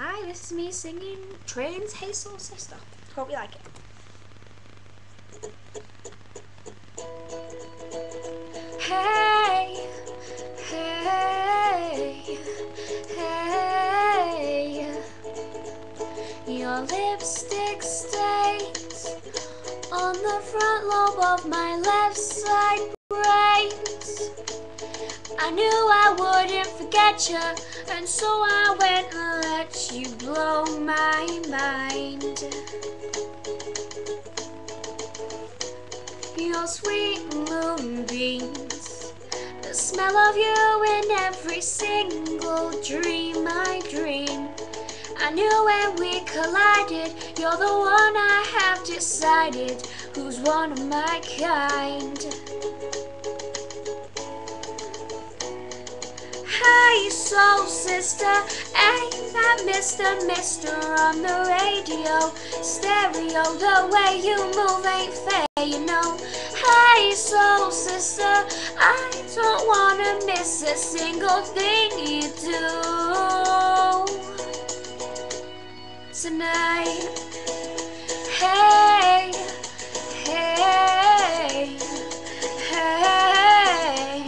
Hi, this is me singing Train's Hey Soul Sister. Hope you like it. Hey, hey, hey, your lipstick stains on the front lobe of my left side brains. I knew I wouldn't forget you, and so I went and let you blow my mind. Your sweet moonbeams, the smell of you in every single dream I dream. I knew when we collided, you're the one I have decided, who's one of my kind. Hey soul sister, ain't that Mr. on the radio? Stereo, the way you move ain't fair, you know. Hey soul sister, I don't wanna miss a single thing you do tonight. Hey, hey, hey,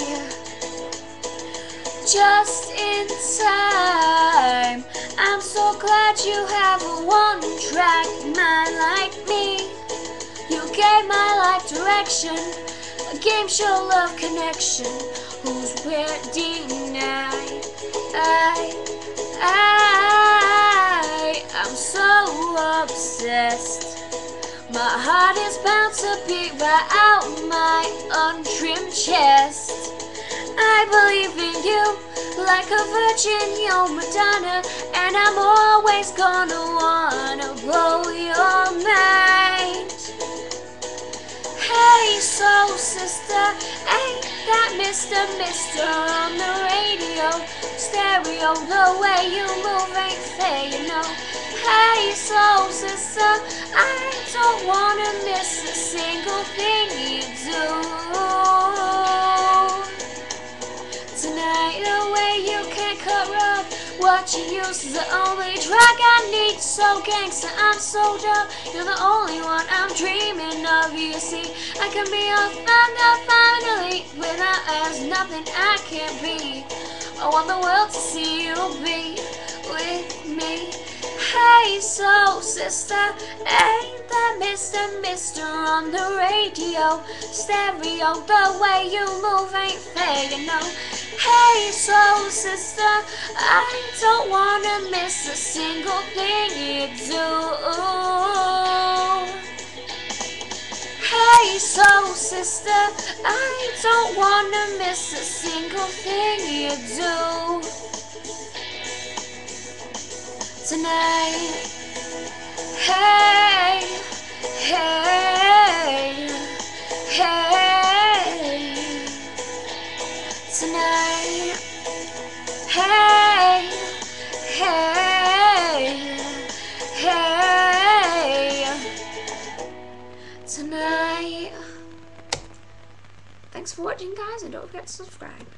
just in time. I'm so glad you have a one-track mind like me. You gave my life direction, a game show love connection. Who's we're denied? I'm so obsessed. My heart is bound to beat right out my untrimmed chest. I believe in you like a virgin, you're Madonna, and I'm always gonna wanna blow your mind. Hey soul sister, ain't that Mr. on the radio? Stereo, the way you move ain't fair, you know. Hey soul sister, I don't wanna miss a single thing you do tonight. The way you can corrupt what you use is the only drug I need. So gangster, I'm so dumb. You're the only one I'm dreaming of. You see, I can be a thunder finally. Without there's nothing I can't be. I want the world to see you be with me. Hey soul sister, ain't that Mr. on the radio? Stereo, the way you move ain't fair, you know. Hey soul sister, I don't wanna miss a single thing you do. Hey soul sister, I don't wanna miss a single thing you do tonight. Hey, hey, hey, tonight. Hey, hey, hey, tonight. Thanks for watching, guys, and don't forget to subscribe.